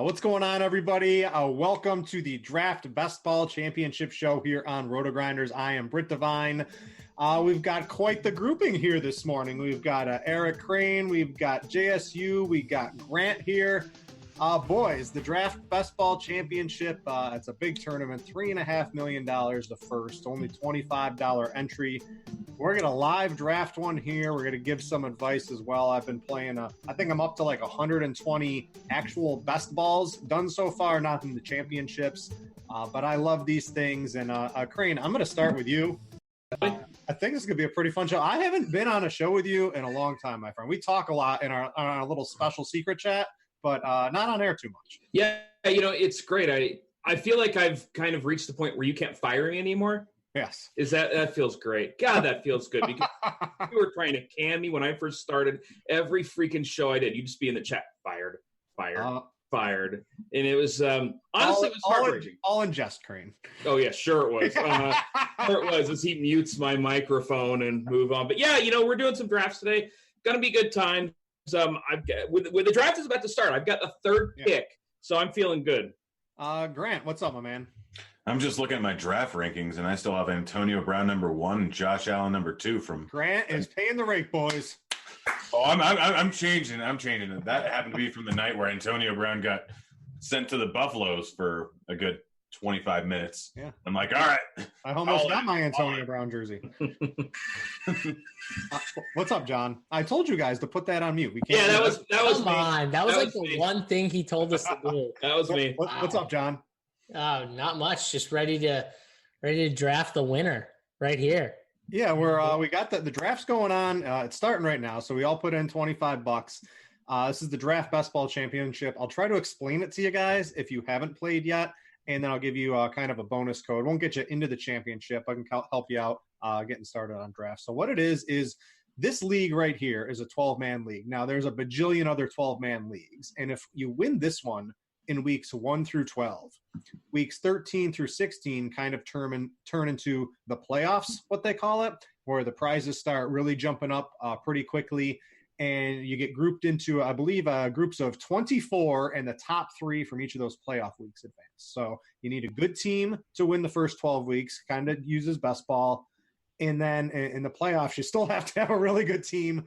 What's going on, everybody? Welcome to the Draft Best Ball Championship show here on RotoGrinders. I am Britt Devine. We've got quite the grouping here this morning. We've got Eric Crane, we've got JSU, we got Grant here. Boys, the Draft Best Ball Championship, it's a big tournament, $3.5 million the first, only $25 entry. We're going to live draft one here. We're going to give some advice as well. I've been playing, I think I'm up to like 120 actual best balls done so far, not in the championships, but I love these things. And Crane, I'm going to start with you. I think this is going to be a pretty fun show. I haven't been on a show with you in a long time, my friend. We talk a lot in our little special secret chat, but not on air too much. Yeah, it's great. I feel like I've kind of reached the point where you can't fire me anymore. Yes. That feels great. God, that feels good, because you were trying to can me when I first started. Every freaking show I did, you'd just be in the chat, fired. And it was, honestly, it was heartbreaking. All in jest, Crane. Oh, yeah, sure it was. Sure it was, as he mutes my microphone and move on. But yeah, we're doing some drafts today. Gonna be a good time. With the draft is about to start, I've got the third pick, so I'm feeling good. Grant, what's up, my man? I'm just looking at my draft rankings, and I still have Antonio Brown number 1 and Josh Allen number 2 from Grant is paying the rate, boys. Oh, I'm changing. It. That happened to be from the night where Antonio Brown got sent to the Buffaloes for a good 25 minutes. Yeah. I'm like, all right. I almost got my Antonio Brown jersey. What's up, John? I told you guys to put that on mute. We can't. Yeah, that was Come me. on. That was like me. The one thing he told us to do. That was me. What's up, John? Not much. Just ready to draft the winner right here. Yeah, we got the draft's going on. It's starting right now, so we all put in $25. This is the Draft Best Ball Championship. I'll try to explain it to you guys if you haven't played yet, and then I'll give you kind of a bonus code. Won't get you into the championship. I can help you out getting started on draft. So what it is this league right here is a 12-man league. Now, there's a bajillion other 12-man leagues, and if you win this one in weeks 1 through 12, weeks 13 through 16 kind of turn into the playoffs, what they call it, where the prizes start really jumping up pretty quickly, and you get grouped into, I believe, groups of 24, and the top 3 from each of those playoff weeks advance. So you need a good team to win the first 12 weeks, kind of uses best ball, and then in the playoffs, you still have to have a really good team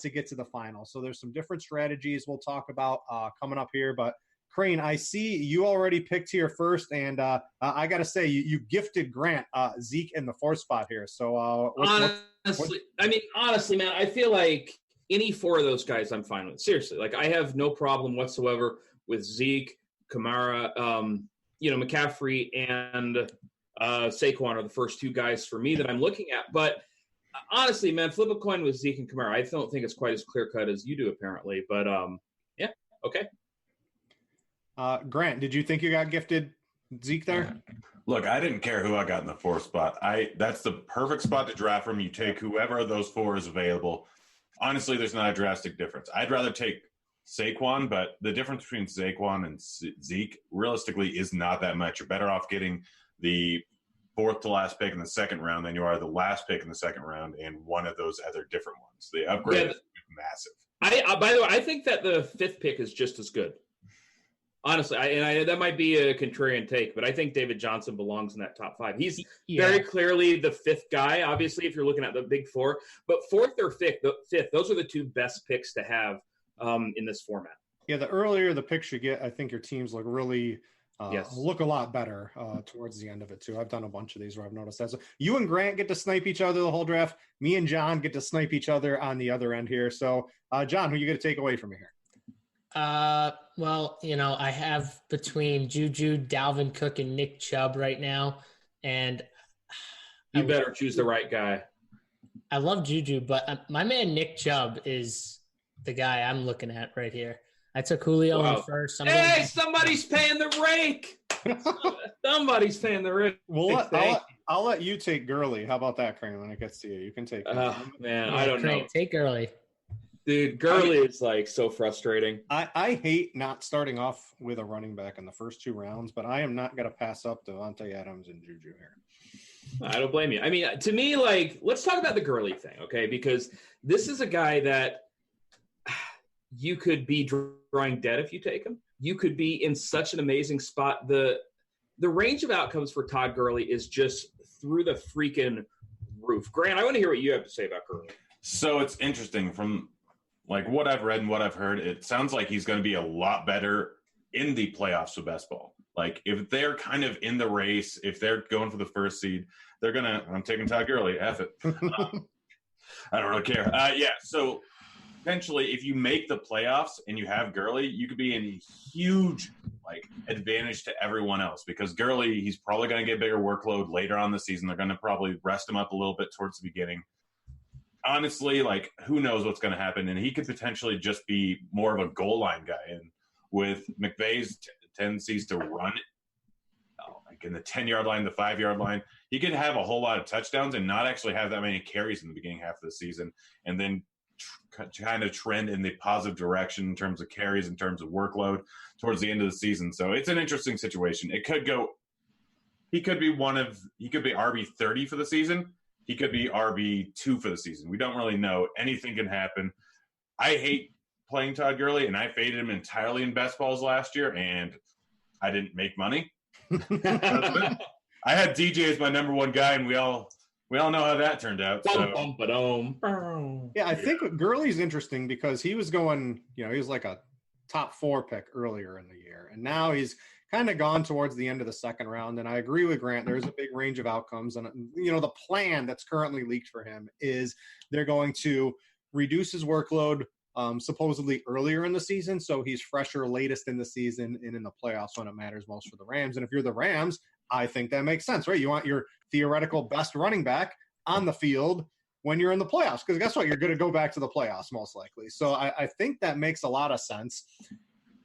to get to the final. So there's some different strategies we'll talk about coming up here, but Crane, I see you already picked here first, and I got to say, you gifted Grant Zeke in the 4th spot here. So honestly, man, I feel like any 4 of those guys I'm fine with. Seriously, like I have no problem whatsoever with Zeke, Kamara, McCaffrey, and Saquon are the first 2 guys for me that I'm looking at. But honestly, man, flip a coin with Zeke and Kamara. I don't think it's quite as clear-cut as you do, apparently. But, yeah, okay. Grant, did you think you got gifted Zeke there? Look, I didn't care who I got in the 4th spot. That's the perfect spot to draft from. You take whoever of those 4 is available. Honestly, there's not a drastic difference. I'd rather take Saquon, but the difference between Saquon and Zeke realistically is not that much. You're better off getting the 4th to last pick in the 2nd round than you are the last pick in the 2nd round and one of those other different ones. The upgrade is massive. By the way, I think that the 5th pick is just as good. Honestly, that might be a contrarian take, but I think David Johnson belongs in that top 5. He's very clearly the 5th guy, obviously, if you're looking at the big 4. But 4th or 5th, those are the 2 best picks to have in this format. Yeah, the earlier the picks you get, I think your teams look really look a lot better towards the end of it, too. I've done a bunch of these where I've noticed that. So you and Grant get to snipe each other the whole draft. Me and John get to snipe each other on the other end here. So, John, who are you going to take away from me here? Well, I have between Juju, Dalvin Cook, and Nick Chubb right now, and you better choose the right guy. I love Juju, but my man Nick Chubb is the guy I'm looking at right here. I took Julio in first. Somebody's paying the rake. Somebody's paying the rake. Well, I'll let you take Gurley. How about that, Crane? When it gets to you, you can take. Man, I don't know. Take Gurley. Dude, Gurley is like so frustrating. I hate not starting off with a running back in the first 2 rounds, but I am not going to pass up Devontae Adams and Juju here. I don't blame you. I mean, to me, like, let's talk about the Gurley thing, okay? Because this is a guy that you could be drawing dead if you take him. you could be in such an amazing spot. The range of outcomes for Todd Gurley is just through the freaking roof. Grant, I want to hear what you have to say about Gurley. So it's interesting from like what I've read and what I've heard. It sounds like he's going to be a lot better in the playoffs with best ball. Like if they're kind of in the race, if they're going for the first seed, they're going to – I'm taking Todd Gurley. F it. I don't really care. Yeah, so essentially if you make the playoffs and you have Gurley, you could be in a huge like advantage to everyone else because Gurley, he's probably going to get a bigger workload later on the season. They're going to probably rest him up a little bit towards the beginning. Honestly, like who knows what's going to happen, and he could potentially just be more of a goal line guy. And with McVay's tendencies to run like in the 10-yard line, the 5-yard line, he could have a whole lot of touchdowns and not actually have that many carries in the beginning half of the season, and then kind of trend in the positive direction in terms of carries, in terms of workload towards the end of the season. So it's an interesting situation. It could go. He could be RB 30 for the season. He could be RB2 for the season. We don't really know. Anything can happen. I hate playing Todd Gurley, and I faded him entirely in best balls last year, and I didn't make money. I had DJ as my number one guy, and we all know how that turned out. So. Yeah, I think Gurley's interesting because he was going, he was like a top 4 pick earlier in the year, and now he's kind of gone towards the end of the second round. And I agree with Grant. There's a big range of outcomes. And, the plan that's currently leaked for him is they're going to reduce his workload supposedly earlier in the season. So he's fresher latest in the season and in the playoffs when it matters most for the Rams. And if you're the Rams, I think that makes sense, right? You want your theoretical best running back on the field when you're in the playoffs, because guess what? You're going to go back to the playoffs most likely. So I think that makes a lot of sense.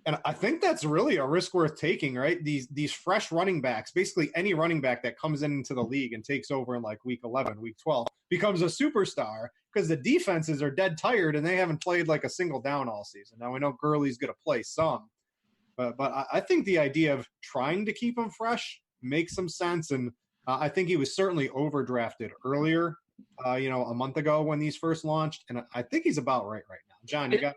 And I think that's really a risk worth taking, right? These fresh running backs, basically any running back that comes into the league and takes over in like week 11, week 12, becomes a superstar because the defenses are dead tired and they haven't played like a single down all season. Now, we know Gurley's going to play some, but I think the idea of trying to keep him fresh makes some sense. And I think he was certainly overdrafted earlier, a month ago when these first launched. And I think he's about right now. John, you got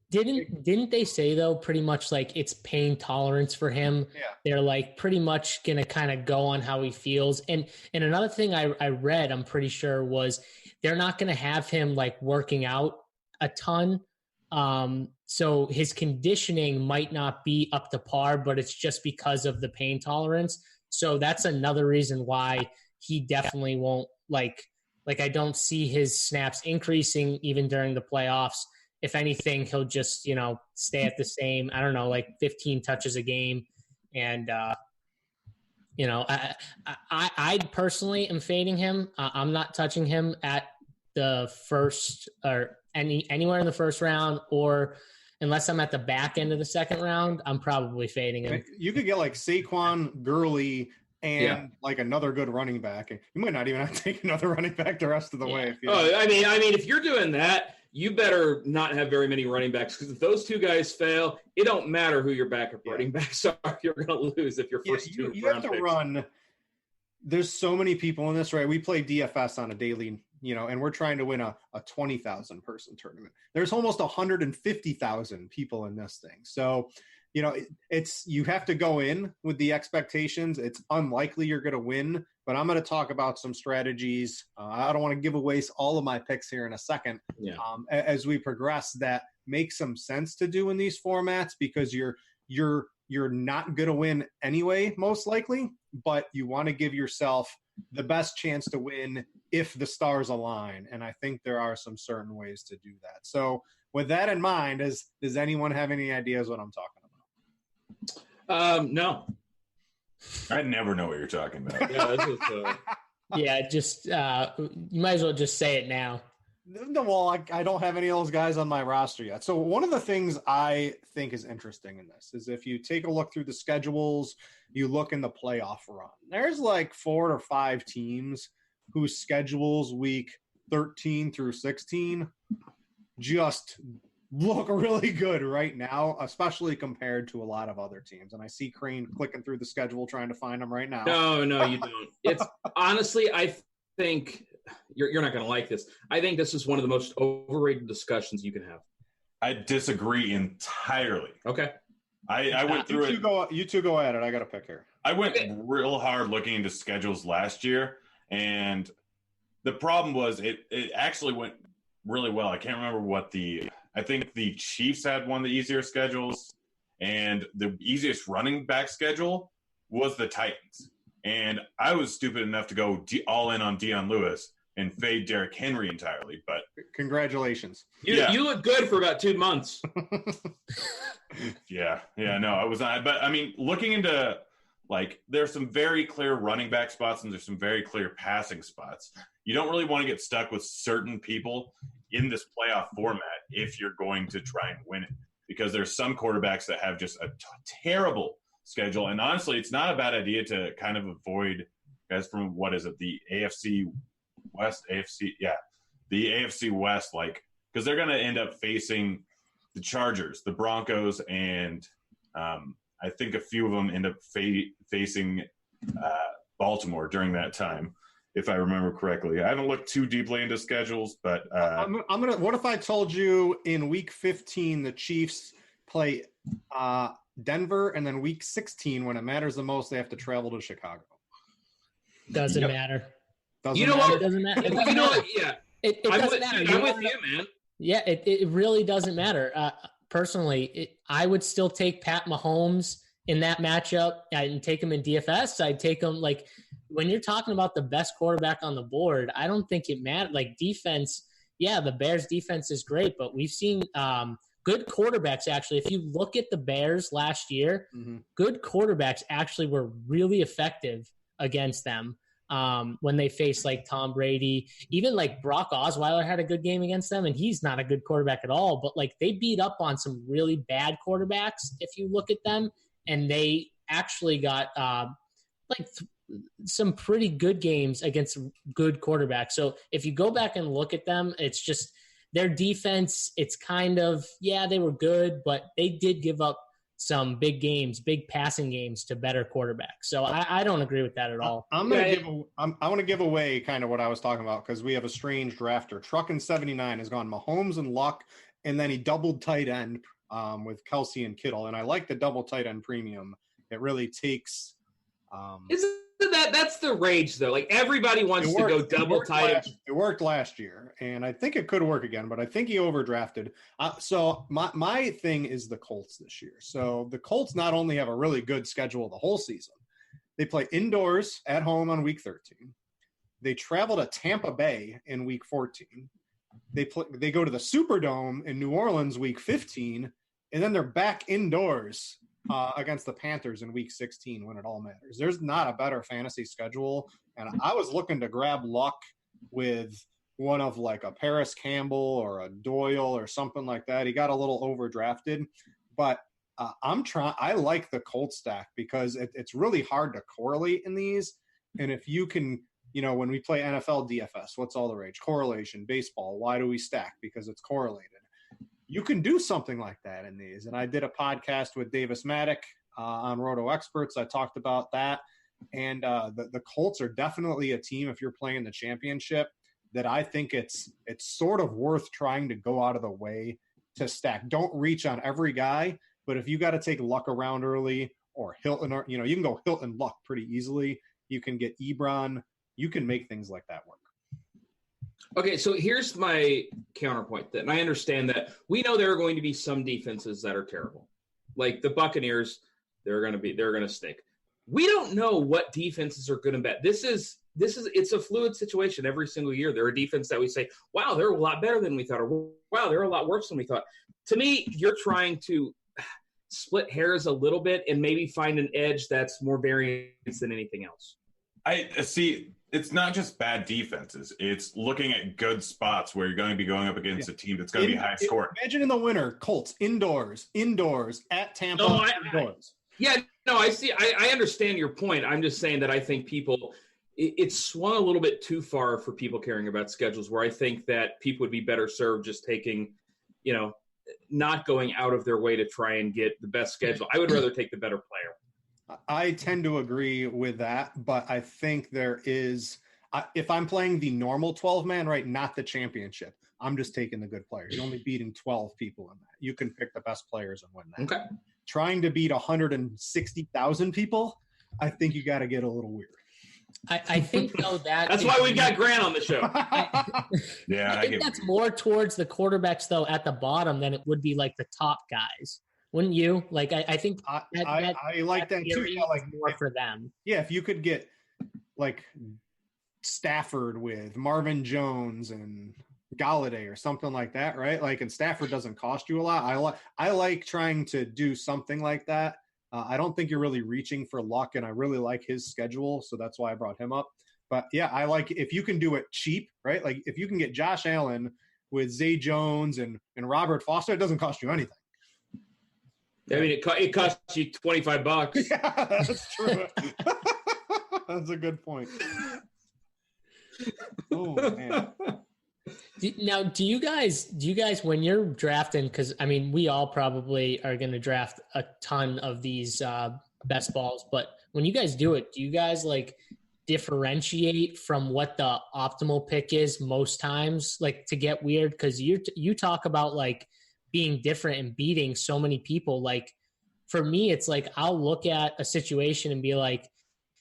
Didn't they say though pretty much like it's pain tolerance for him? Yeah. They're like pretty much gonna kind of go on how he feels. And another thing I read, I'm pretty sure, was they're not gonna have him like working out a ton. So his conditioning might not be up to par, but it's just because of the pain tolerance. So that's another reason why he definitely won't like I don't see his snaps increasing even during the playoffs. If anything, he'll just, stay at the same, I don't know, like 15 touches a game. And, I personally am fading him. I'm not touching him at the first or anywhere in the first round, or unless I'm at the back end of the second round, I'm probably fading him. You could get like Saquon, Gurley, and like another good running back. You might not even have to take another running back the rest of the way. I mean, if you're doing that, you better not have very many running backs, because if those two guys fail, it don't matter who your backup running backs are. You're going to lose if your first two you have to run. There's so many people in this, right? We play DFS on a daily, and we're trying to win a 20,000 person tournament. There's almost 150,000 people in this thing. So, you have to go in with the expectations. It's unlikely you're going to win, but I'm going to talk about some strategies. I don't want to give away all of my picks here in a second. As we progress, that makes some sense to do in these formats, because you're not going to win anyway, most likely, but you want to give yourself the best chance to win if the stars align. And I think there are some certain ways to do that. So with that in mind, does anyone have any ideas what I'm talking about? No. I never know what you're talking about. You might as well just say it now. Well, I don't have any of those guys on my roster yet. So one of the things I think is interesting in this is if you take a look through the schedules, you look in the playoff run, there's like 4 or 5 teams whose schedules week 13 through 16 just look really good right now, especially compared to a lot of other teams. And I see Crane clicking through the schedule trying to find them right now. No, you don't. It's honestly, I think you're not going to like this. I think this is one of the most overrated discussions you can have. I disagree entirely. Okay. I went through it. You two go at it. I got a pick here. I went real hard looking into schedules last year, and the problem was it actually went really well. I can't remember I think the Chiefs had one of the easier schedules, and the easiest running back schedule was the Titans. And I was stupid enough to go all in on Deion Lewis and fade Derrick Henry entirely. But congratulations. You look good for about 2 months. Yeah, no, I was not. But I mean, looking into there's some very clear running back spots and there's some very clear passing spots. You don't really want to get stuck with certain people in this playoff format if you're going to try and win it, because there's some quarterbacks that have just a terrible schedule. And honestly, it's not a bad idea to kind of avoid guys from the AFC West, the AFC West, because they're going to end up facing the Chargers, the Broncos, and I think a few of them end up facing Baltimore during that time, if I remember correctly. I haven't looked too deeply into schedules, but I'm gonna. What if I told you in Week 15 the Chiefs play Denver, and then Week 16, when it matters the most, they have to travel to Chicago? Doesn't matter. You know what? It doesn't matter. You know what? Yeah, it doesn't matter. I'm with you, man. Yeah, it really doesn't matter. Personally, I would still take Pat Mahomes in that matchup. I'd take him in DFS. I'd take him when you're talking about the best quarterback on the board. I don't think it matters. Defense, yeah, the Bears' defense is great, but we've seen good quarterbacks actually. If you look at the Bears last year, good quarterbacks actually were really effective against them. When they face Tom Brady, even Brock Osweiler had a good game against them, and he's not a good quarterback at all. But they beat up on some really bad quarterbacks if you look at them, and they actually got some pretty good games against good quarterbacks. So if you go back and look at them, it's just their defense. It's kind of they were good, but they did give up some big passing games to better quarterbacks. So I don't agree with that at all. I want to give away kind of what I was talking about, because we have a strange drafter. Truckin79 has gone Mahomes and Luck, and then he doubled tight end with Kelsey and Kittle. And I like the double tight end premium. It really takes. Isn't that's the rage though? Everybody wants to go double tight end. It worked last year, and I think it could work again, but I think he overdrafted. So my thing is the Colts this year. So the Colts not only have a really good schedule the whole season, they play indoors at home on Week 13. They travel to Tampa Bay in Week 14. They go to the Superdome in New Orleans Week 15, and then they're back indoors against the Panthers in Week 16 when it all matters. There's not a better fantasy schedule, and I was looking to grab Luck with one of a Paris Campbell or a Doyle or something like that. He got a little overdrafted, but I like the Colts stack because it's really hard to correlate in these. And if you can, when we play NFL DFS, what's all the rage? Correlation, baseball. Why do we stack? Because it's correlated. You can do something like that in these. And I did a podcast with Davis Maddock on Roto Experts. I talked about that. And the Colts are definitely a team, if you're playing the championship, that I think it's sort of worth trying to go out of the way to stack. Don't reach on every guy, but if you got to take Luck around early or Hilton, or you can go Hilton Luck pretty easily. You can get Ebron. You can make things like that work. Okay, so here's my counterpoint then. I understand that we know there are going to be some defenses that are terrible. Like the Buccaneers, they're going to stink. We don't know what defenses are going to bet. It's a fluid situation every single year. There are defenses that we say, wow, they're a lot better than we thought, or wow, they're a lot worse than we thought. To me, you're trying to split hairs a little bit and maybe find an edge that's more variance than anything else. I see. It's not just bad defenses. It's looking at good spots where you're going to be going up against a team that's going to be high scoring. Imagine in the winter, Colts indoors at Tampa. Indoors. I see. I understand your point. I'm just saying that I think it's swung a little bit too far for people caring about schedules, where I think that people would be better served just taking, not going out of their way to try and get the best schedule. I would rather take the better player. I tend to agree with that, but I think there is if I'm playing the normal 12-man, right, not the championship, I'm just taking the good players. You're only beating 12 people in that. You can pick the best players and win that. Okay. trying to beat 160,000 people, I think you got to get a little weird. I think though that's why we've got Grant on the show. Yeah, I think that's more towards the quarterbacks though at the bottom than it would be like the top guys. Wouldn't you? Like I think I like that too. Yeah, like more for them. Yeah, if you could get like Stafford with Marvin Jones and Galladay or something like that, right? Like, and Stafford doesn't cost you a lot. I like trying to do something like that. I don't think you're really reaching for luck, and I really like his schedule, so that's why I brought him up. But yeah, I like if you can do it cheap, right? Like if you can get Josh Allen with Zay Jones and Robert Foster, it doesn't cost you anything. I mean, it costs you $25. Yeah, that's true. That's a good point. Oh man. Now, do you guys when you're drafting? Because I mean, we all probably are going to draft a ton of these best balls, but when you guys do it, do you guys like differentiate from what the optimal pick is most times, like to get weird? Because you talk about like being different and beating so many people. Like for me, it's like I'll look at a situation and be like,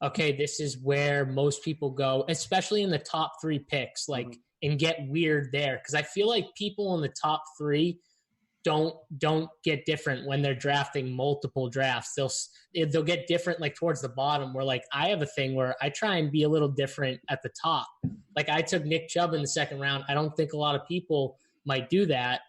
okay, this is where most people go, especially in the top 3 picks, like, and get weird there. Cause I feel like people in the top 3 don't get different when they're drafting multiple drafts. They'll get different like towards the bottom, where like I have a thing where I try and be a little different at the top. Like I took Nick Chubb in the 2nd round. I don't think a lot of people might do that.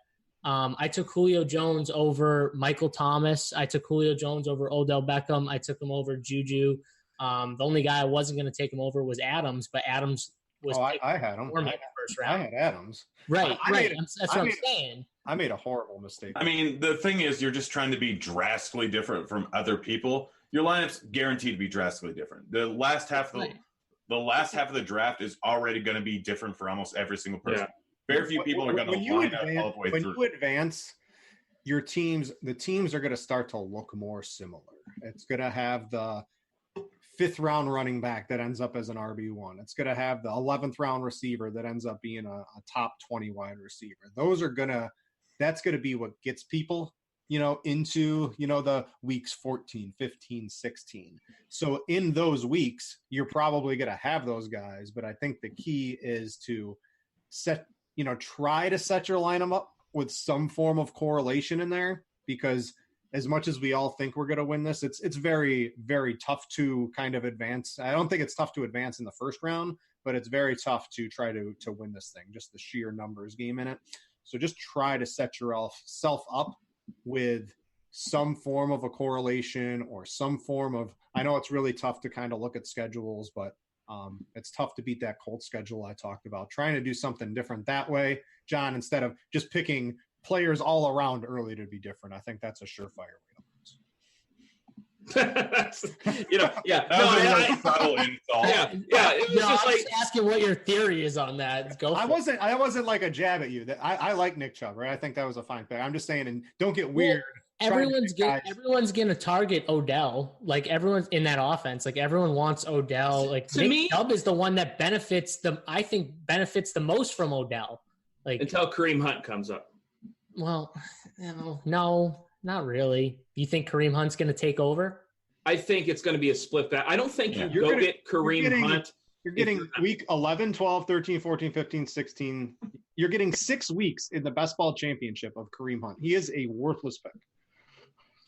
I took Julio Jones over Michael Thomas. I took Julio Jones over Odell Beckham. I took him over Juju. The only guy I wasn't going to take him over was Adams, but Adams was I had him in the 1st round. I had Adams. Right. That's what I'm saying. I made a horrible mistake. I mean, the thing is, you're just trying to be drastically different from other people. Your lineup's guaranteed to be drastically different. The last half of the draft is already going to be different for almost every single person. Yeah. Very few people are going to line up all the way through. When you advance, the teams are going to start to look more similar. It's going to have the 5th round running back that ends up as an RB1. It's going to have the 11th round receiver that ends up being a top 20 wide receiver. That's going to be what gets people, into, the weeks 14, 15, 16. So in those weeks, you're probably going to have those guys. But I think the key is to try to set your lineup up with some form of correlation in there, because as much as we all think we're going to win this, it's very, very tough to kind of advance. I don't think it's tough to advance in the 1st round, but it's very tough to try to win this thing, just the sheer numbers game in it. So just try to set yourself up with some form of a correlation or some form of, I know it's really tough to kind of look at schedules, but it's tough to beat that Colts schedule I talked about. Trying to do something different that way, John, instead of just picking players all around early to be different. I think that's a surefire way to lose. Yeah. It was just like asking what your theory is on that. I wasn't like a jab at you. I like Nick Chubb, right? I think that was a fine pick. I'm just saying, and don't get weird. Everyone's gonna target Odell. Like everyone's in that offense. Like everyone wants Odell. Like Nick Chubb is the one that benefits the most from Odell. Like until Kareem Hunt comes up. Well, no, not really. You think Kareem Hunt's going to take over? I think it's going to be a split back. I don't think get Kareem Hunt. You're getting week 11, 12, 13, 14, 15, 16. You're getting 6 weeks in the best ball championship of Kareem Hunt. He is a worthless pick.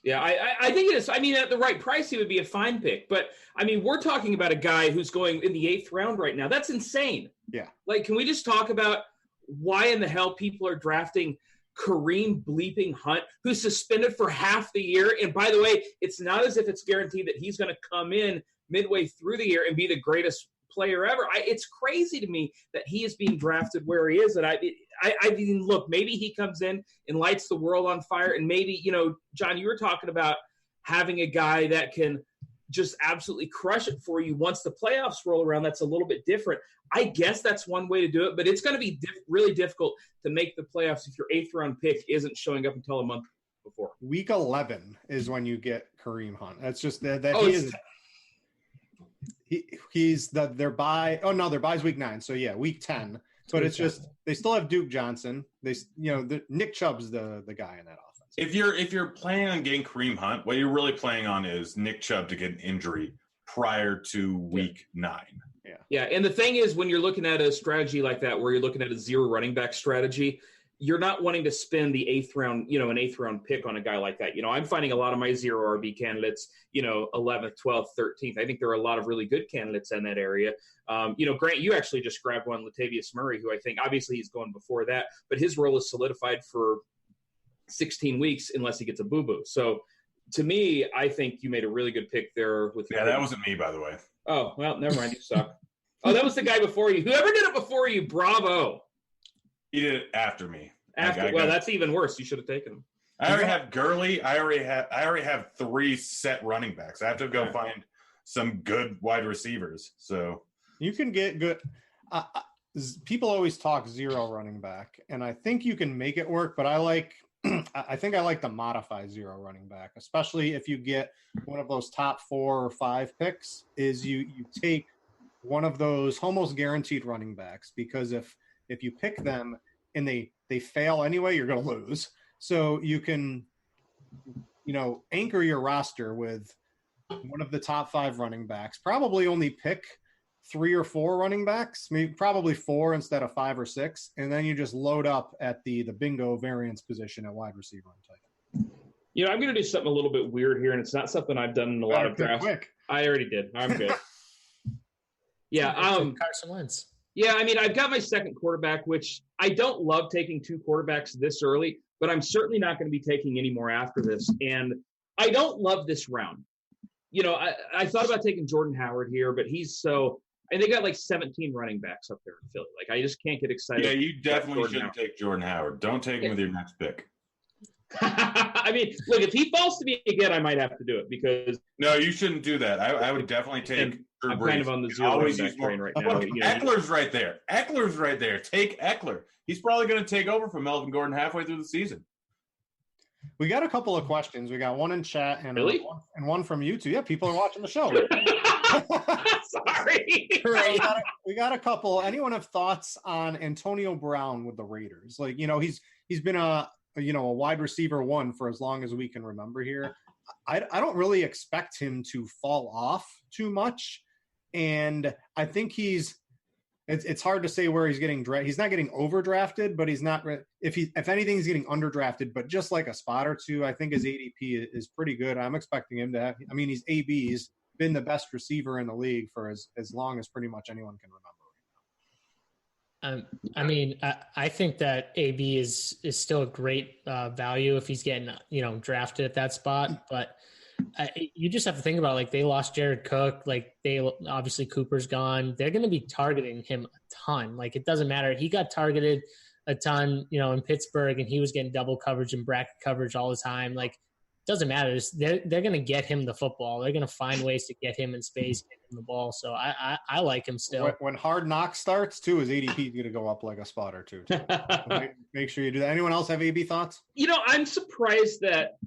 Yeah, I think it is. I mean, at the right price, he would be a fine pick. But, I mean, we're talking about a guy who's going in the 8th round right now. That's insane. Yeah. Like, can we just talk about why in the hell people are drafting Kareem bleeping Hunt, who's suspended for half the year? And by the way, it's not as if it's guaranteed that he's going to come in midway through the year and be the greatest player ever. It's crazy to me that he is being drafted where he is. And I mean, look, maybe he comes in and lights the world on fire. And maybe, John, you were talking about having a guy that can just absolutely crush it for you once the playoffs roll around. That's a little bit different. I guess that's one way to do it, but it's going to be really difficult to make the playoffs if your 8th round pick isn't showing up until a month before. Week 11 is when you get Kareem Hunt. That's just that their bye. Oh no, their bye's week 9. So yeah, week 10. But it's just they still have Duke Johnson. Nick Chubb's the guy in that offense. If you're planning on getting Kareem Hunt, what you're really planning on is Nick Chubb to get an injury prior to week 9. Yeah, and the thing is, when you're looking at a strategy like that, where you're looking at a 0 running back strategy, you're not wanting to spend the 8th round, an 8th round pick on a guy like that. I'm finding a lot of my 0 RB candidates, 11th, 12th, 13th. I think there are a lot of really good candidates in that area. Grant, you actually just grabbed one, Latavius Murray, who I think obviously he's going before that, but his role is solidified for 16 weeks unless he gets a boo-boo. So to me, I think you made a really good pick there. That wasn't me, by the way. Oh, well, never mind. You suck. Oh, that was the guy before you. Whoever did it before you, bravo. He did it after me. That's even worse. You should have taken him. I already have Gurley. I already have 3 set running backs. I have to go find some good wide receivers. So you can get good. People always talk 0 running back, and I think you can make it work. But I think I like to modify 0 running back, especially if you get one of those top 4 or 5 picks. Is you take one of those almost guaranteed running backs, because if you pick them and they fail anyway, you're going to lose. So you can, anchor your roster with one of the top 5 running backs, probably only pick 3 or 4 running backs, maybe probably 4 instead of 5 or 6. And then you just load up at the bingo variance position at wide receiver and tight end. I'm going to do something a little bit weird here, and it's not something I've done in a lot of drafts. Quick. I already did. I'm good. Yeah. Carson Wentz. Yeah, I've got my second quarterback, which I don't love taking 2 quarterbacks this early, but I'm certainly not going to be taking any more after this. And I don't love this round. I thought about taking Jordan Howard here, but and they got like 17 running backs up there in Philly. Like, I just can't get excited. Yeah, you definitely shouldn't take Jordan Howard. Don't take him with your next pick. Look, if he falls to me again, I might have to do it because. No, you shouldn't do that. I would definitely take. I'm kind of on the 0 running back train right now. Eckler's right there. Eckler's right there. Take Eckler. He's probably going to take over from Melvin Gordon halfway through the season. We got a couple of questions. We got one in chat and one from YouTube. Yeah, people are watching the show. Sorry. We got a couple. Anyone have thoughts on Antonio Brown with the Raiders? Like, he's been a wide receiver 1 for as long as we can remember here. I don't really expect him to fall off too much. And I think it's hard to say where he's getting drafted. He's not getting overdrafted, but he's not, if anything, he's getting underdrafted, but just like a spot or 2, I think his ADP is pretty good. I'm expecting him to have, he's AB's been the best receiver in the league for as long as pretty much anyone can remember. I think that AB is still a great value if he's getting, drafted at that spot. But you just have to think about, like, they lost Jared Cook. Like, obviously Cooper's gone. They're going to be targeting him a ton. Like, it doesn't matter. He got targeted a ton, in Pittsburgh, and he was getting double coverage and bracket coverage all the time. Like, it doesn't matter. They're going to get him the football. They're going to find ways to get him in space, get him the ball. So I like him still. When Hard Knocks starts, too, his ADP is going to go up like a spot or 2. So make sure you do that. Anyone else have AB thoughts? I'm surprised that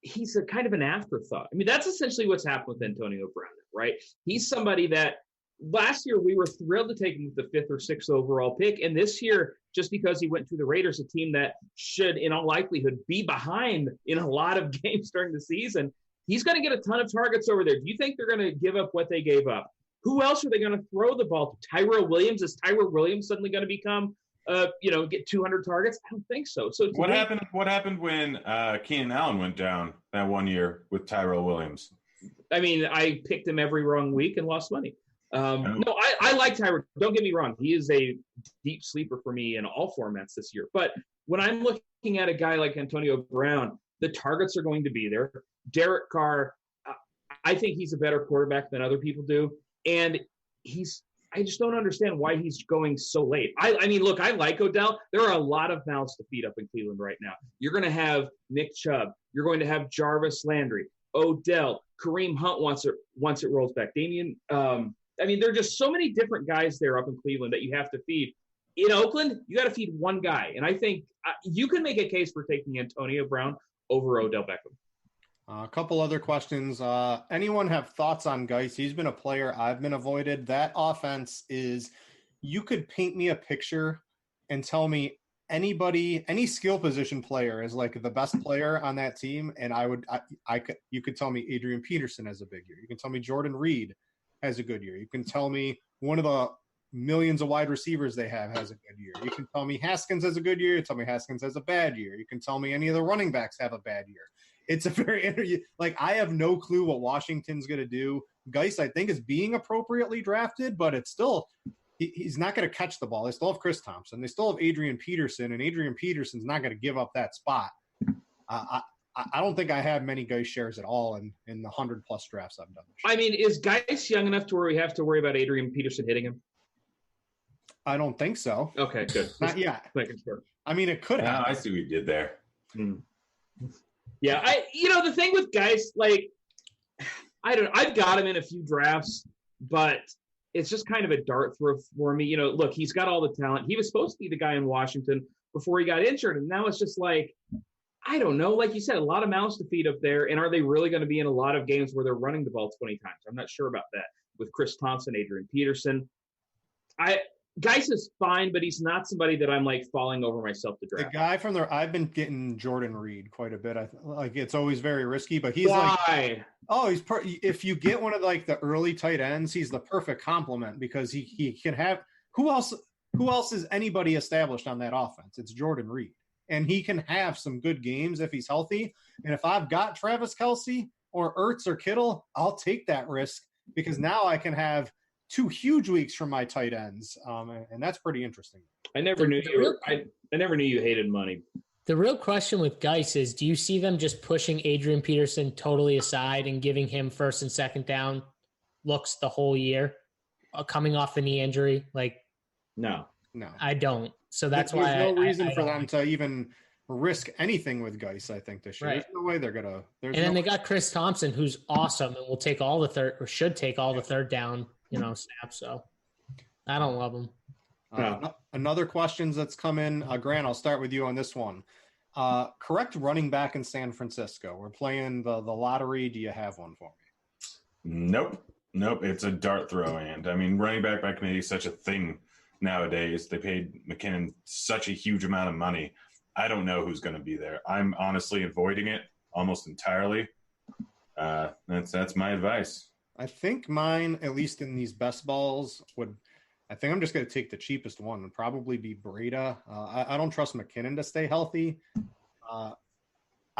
he's a kind of an afterthought. That's essentially what's happened with Antonio Brown, right? He's somebody that last year we were thrilled to take him with the 5th or 6th overall pick. And this year, just because he went to the Raiders, a team that should, in all likelihood, be behind in a lot of games during the season, he's going to get a ton of targets over there. Do you think they're going to give up what they gave up? Who else are they going to throw the ball to? Tyrell Williams? Is Tyrell Williams suddenly going to become get 200 targets? I don't think so. So what happened when Keenan Allen went down that one year with Tyrell Williams? I picked him every wrong week and lost money. No, I like Tyrell. Don't get me wrong. He is a deep sleeper for me in all formats this year. But when I'm looking at a guy like Antonio Brown, the targets are going to be there. Derek Carr, I think he's a better quarterback than other people do. And I just don't understand why he's going so late. I like Odell. There are a lot of mouths to feed up in Cleveland right now. You're going to have Nick Chubb. You're going to have Jarvis Landry, Odell, Kareem Hunt once it rolls back. Damian, there are just so many different guys there up in Cleveland that you have to feed. In Oakland, you got to feed one guy. And I think you can make a case for taking Antonio Brown over Odell Beckham. A couple other questions. Anyone have thoughts on Geis? He's been a player I've been avoided. That offense is, you could paint me a picture and tell me anybody, any skill position player is like the best player on that team, and you could tell me Adrian Peterson has a big year. You can tell me Jordan Reed has a good year. You can tell me one of the millions of wide receivers they have has a good year. You can tell me Haskins has a good year. You tell me Haskins has a bad year. You can tell me any of the running backs have a bad year. It's a very like I have no clue what Washington's going to do. Geis, I think, is being appropriately drafted, but it's still he's not going to catch the ball. They still have Chris Thompson. They still have Adrian Peterson, and Adrian Peterson's not going to give up that spot. I don't think I have many Geis shares at all in the 100+ drafts I've done. I mean, is Geis young enough to where we have to worry about Adrian Peterson hitting him? I don't think so. Okay, good. Not yet. Making sure. I mean, it could happen. I see what you did there. Yeah, the thing with Geis, like, I've got him in a few drafts, but it's just kind of a dart throw for me. Look, he's got all the talent. He was supposed to be the guy in Washington before he got injured, and now it's just like, I don't know. Like you said, a lot of mouths to feed up there, and are they really going to be in a lot of games where they're running the ball 20 times? I'm not sure about that. With Chris Thompson, Adrian Peterson, Geis is fine, but he's not somebody that I'm like falling over myself to draft. The guy from there, I've been getting Jordan Reed quite a bit. Like it's always very risky, but he's if you get one of like the early tight ends, he's the perfect complement because he can have who else is anybody established on that offense? It's Jordan Reed, and he can have some good games if he's healthy. And if I've got Travis Kelce or Ertz or Kittle, I'll take that risk because now I can have 2 huge weeks from my tight ends, and that's pretty interesting. I never knew you hated money. The real question with Geis is, do you see them just pushing Adrian Peterson totally aside and giving him first and second down looks the whole year, coming off a knee injury? Like, no, I don't. So that's There's why no reason for them to even risk anything with Geis. I think this year, right. There's no way they're gonna. Then they got Chris Thompson, who's awesome and will take all the third or should take all the third down. Snap. So I don't love him. Another questions that's come in. Grant, I'll start with you on this one. Correct running back in San Francisco. We're playing the lottery. Do you have one for me? Nope. It's a dart throw. And I mean, running back by committee is such a thing nowadays. They paid McKinnon such a huge amount of money. I don't know who's going to be there. I'm honestly avoiding it almost entirely. That's my advice. I think mine, at least in these best balls, I think I'm just going to take the cheapest one. Would probably be Breda. I don't trust McKinnon to stay healthy. I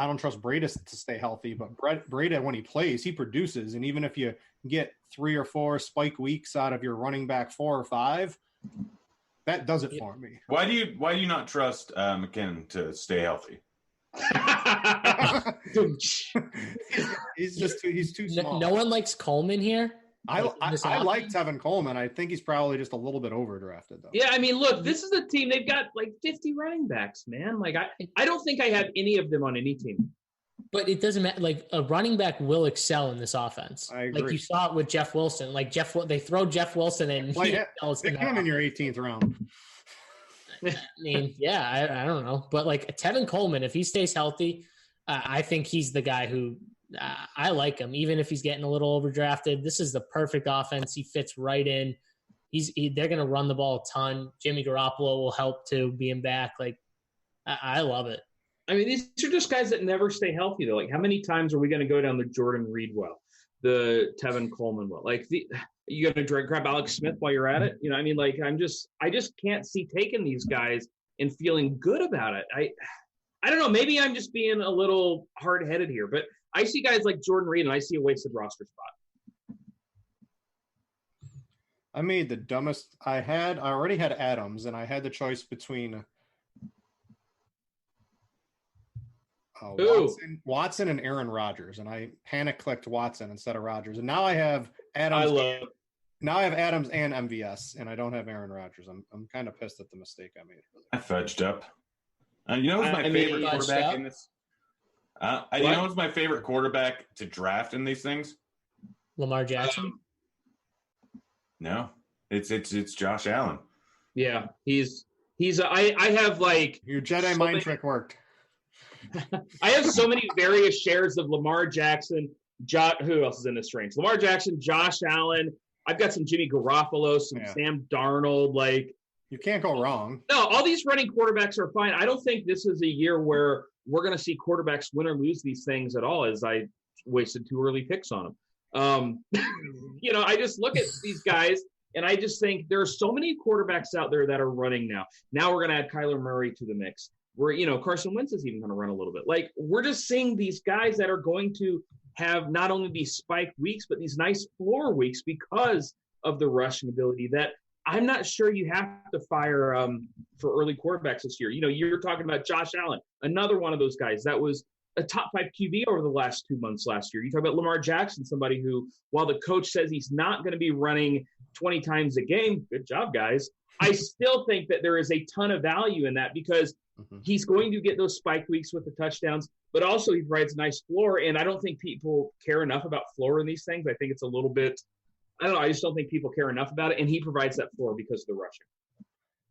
don't trust Breda to stay healthy, but Breda, when he plays, he produces. And even if you get 3 or 4 spike weeks out of your running back 4 or 5, that does it for me. Why do you not trust McKinnon to stay healthy? he's too small. No one likes Coleman here. I like Tevin Coleman. I think he's probably just a little bit overdrafted though. Yeah, I mean, look, this is a team, they've got like 50 running backs, man. Like I don't think I have any of them on any team. But it doesn't matter. Like a running back will excel in this offense. I agree. Like you saw it with Jeff Wilson. Like they throw Jeff Wilson in. Pick him in your 18th round. I mean, yeah, I don't know. But like Tevin Coleman, if he stays healthy, I think he's the guy who I like him, even if he's getting a little overdrafted. This is the perfect offense. He fits right in. They're going to run the ball a ton. Jimmy Garoppolo will help too, being back. Like, I love it. I mean, these are just guys that never stay healthy, though. Like, how many times are we going to go down the Jordan Reed well, the Tevin Coleman well? Like, you going to grab Alex Smith while you're at it? I mean, like, I just can't see taking these guys and feeling good about it. I don't know. Maybe I'm just being a little hard-headed here, but I see guys like Jordan Reed, and I see a wasted roster spot. I made the dumbest. I already had Adams, and I had the choice between Watson and Aaron Rodgers, and I panic-clicked Watson instead of Rodgers, and now I have Adams. Now I have Adams and MVS, and I don't have Aaron Rodgers. I'm kind of pissed at the mistake I made. I fudged up. Who's my favorite quarterback in this? Who's my favorite quarterback to draft in these things? Lamar Jackson? No, it's Josh Allen. Yeah, I have like your Jedi mind trick worked. I have so many various shares of Lamar Jackson. Who else is in this range? Lamar Jackson, Josh Allen. I've got some Jimmy Garoppolo, some Sam Darnold. Like, You can't go wrong. No, all these running quarterbacks are fine. I don't think this is a year where we're going to see quarterbacks win or lose these things at all, as I wasted 2 early picks on them. I just look at these guys, and I just think there are so many quarterbacks out there that are running now. Now we're going to add Kyler Murray to the mix. Carson Wentz is even going to run a little bit. Like, we're just seeing these guys that are going to have not only these spike weeks, but these nice floor weeks because of the rushing ability that I'm not sure you have to fire for early quarterbacks this year. You're talking about Josh Allen, another one of those guys that was a top 5 QB over the last 2 months last year. You talk about Lamar Jackson, somebody who, while the coach says he's not going to be running 20 times a game, good job, guys. I still think that there is a ton of value in that because he's going to get those spike weeks with the touchdowns, but also he provides a nice floor. And I don't think people care enough about floor in these things. I think it's a little bit, I don't know. I just don't think people care enough about it. And he provides that floor because of the rushing.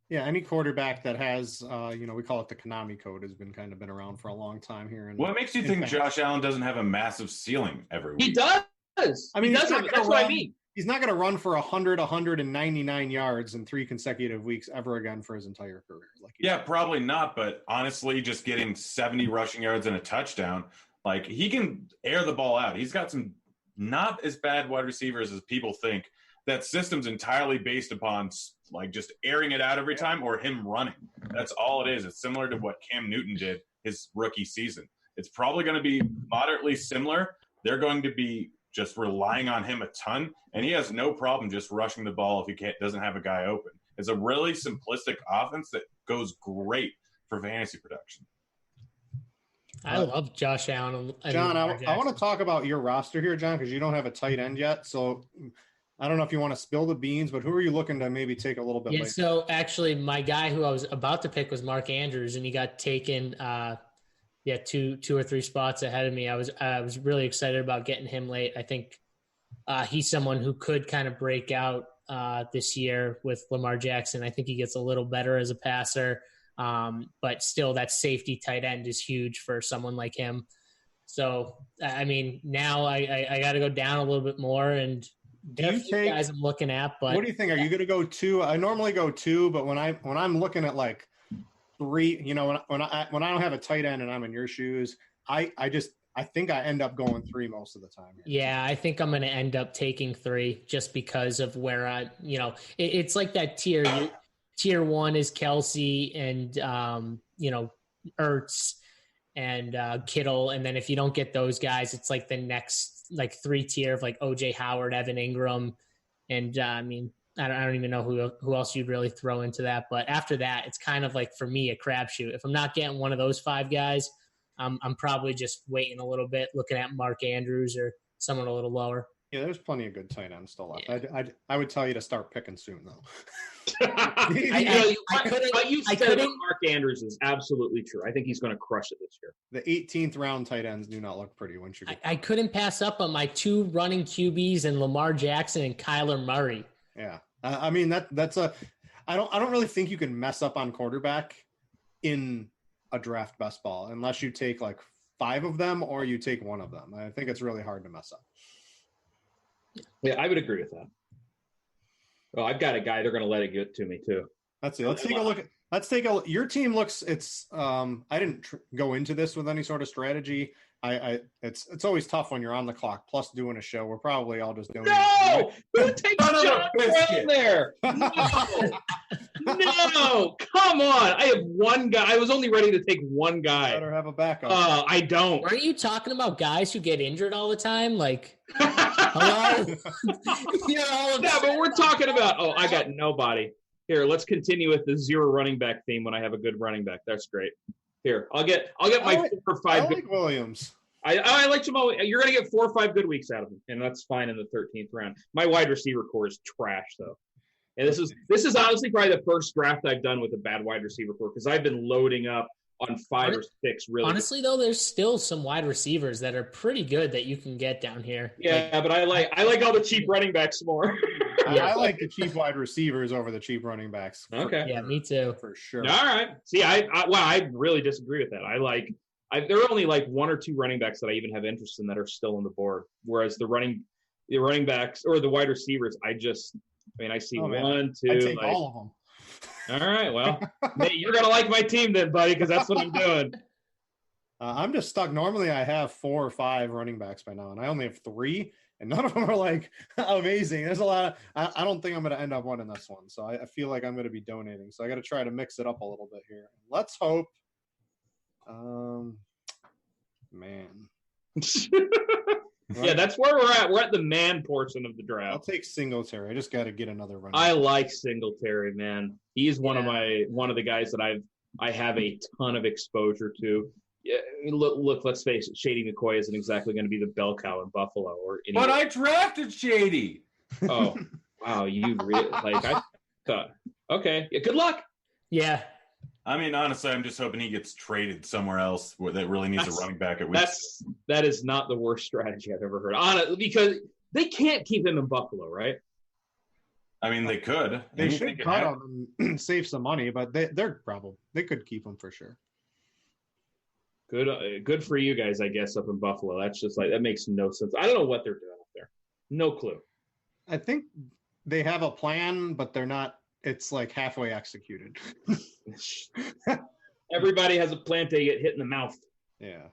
Yeah, any quarterback that has, we call it the Konami code, has been around for a long time here. What makes you think Josh Allen doesn't have a massive ceiling every week? He does. I mean, that's what I mean. He's not going to run for 199 yards in 3 consecutive weeks ever again for his entire career. Probably not. But honestly, just getting 70 rushing yards and a touchdown, like, he can air the ball out. He's got some not as bad wide receivers as people think. That system's entirely based upon just airing it out every time or him running. That's all it is. It's similar to what Cam Newton did his rookie season. It's probably going to be moderately similar. They're going to be just relying on him a ton, and he has no problem just rushing the ball if he doesn't have a guy open. It's a really simplistic offense that goes great for fantasy production. I love Josh Allen. John, I want to talk about your roster here, John, because you don't have a tight end yet. So I don't know if you want to spill the beans, but who are you looking to maybe take a little bit later? So actually my guy who I was about to pick was Mark Andrews, and he got taken 2 or 3 spots ahead of me. I was really excited about getting him late. I think he's someone who could kind of break out this year with Lamar Jackson. I think he gets a little better as a passer, but still that safety tight end is huge for someone like him. So, I mean, now I got to go down a little bit more, and there are a few guys I'm looking at. But what do you think? Are you going to go 2? I normally go 2, but when I'm looking at 3, when I don't have a tight end and I'm in your shoes, I think I end up going 3 most of the time. Yeah, I think I'm going to end up taking 3 just because of where it's like that tier. Tier 1 is Kelsey and Ertz and Kittle, and then if you don't get those guys, it's like the next 3 tier of OJ Howard, Evan Ingram, and I don't even know who else you'd really throw into that. But after that, it's kind of for me a crapshoot. If I'm not getting one of those 5 guys, I'm probably just waiting a little bit, looking at Mark Andrews or someone a little lower. Yeah, there's plenty of good tight ends still left. Yeah. I would tell you to start picking soon, though. What you said about Mark Andrews is absolutely true. I think he's going to crush it this year. The 18th round tight ends do not look pretty once you get I couldn't pass up on my 2 running QBs and Lamar Jackson and Kyler Murray. Yeah. I mean, that's I don't really think you can mess up on quarterback in a draft best ball unless you take 5 of them or you take 1 of them. I think it's really hard to mess up. Yeah, I would agree with that. Well, I've got a guy. They're going to let it get to me too. Let's see. Let's take a look. Your team looks. It's. I didn't go into this with any sort of strategy. It's always tough when you're on the clock. Plus, doing a show, we're probably all just doing. No, don't take John Brown there. No, come on. I have 1 guy. I was only ready to take 1 guy. Better have a backup. I don't. Aren't you talking about guys who get injured all the time? Hello? Yeah, but we're talking about. Oh, I got nobody. Here, let's continue with the 0 running back theme when I have a good running back. That's great. Here, I'll get my 4 or 5. I like Williams. I like Jamal. You're going to get 4 or 5 good weeks out of him, and that's fine in the 13th round. My wide receiver core is trash, though. And this is honestly probably the first draft I've done with a bad wide receiver core because I've been loading up on 5 or 6 really. Honestly, though, there's still some wide receivers that are pretty good that you can get down here. Yeah, but I like all the cheap running backs more. I like the cheap wide receivers over the cheap running backs. Okay. Yeah, me too. For sure. All right. See, I really disagree with that. There are only 1 or 2 running backs that I even have interest in that are still on the board. Whereas the running backs or the wide receivers, I see 1, 2. I take all of them. All right, well, Nate, you're gonna like my team then, buddy, because that's what I'm doing. I'm just stuck. Normally, I have 4 or 5 running backs by now, and I only have 3, and none of them are like amazing. There's a lot. I don't think I'm going to end up winning this one, so I feel like I'm going to be donating. So I got to try to mix it up a little bit here. Let's hope. Man. Yeah, that's where we're at. We're at the man portion of the draft. I'll take Singletary. I just got to get another running. I like Singletary, man. He's one of the guys that I have a ton of exposure to. Yeah, look. Let's face it. Shady McCoy isn't exactly going to be the bell cow in Buffalo or anywhere. But I drafted Shady. Oh, wow! You really like? I thought. Okay. Yeah, good luck. Yeah. I mean, honestly, I'm just hoping he gets traded somewhere else where that really needs a running back at least. That is not the worst strategy I've ever heard. Honestly, because they can't keep him in Buffalo, right? I mean, they could. They should cut him and save some money, but they could keep him for sure. Good for you guys, I guess, up in Buffalo. That's just like, that makes no sense. I don't know what they're doing up there. No clue. I think they have a plan, but they're not. It's like halfway executed. Everybody has a plan to get hit in the mouth. Yeah.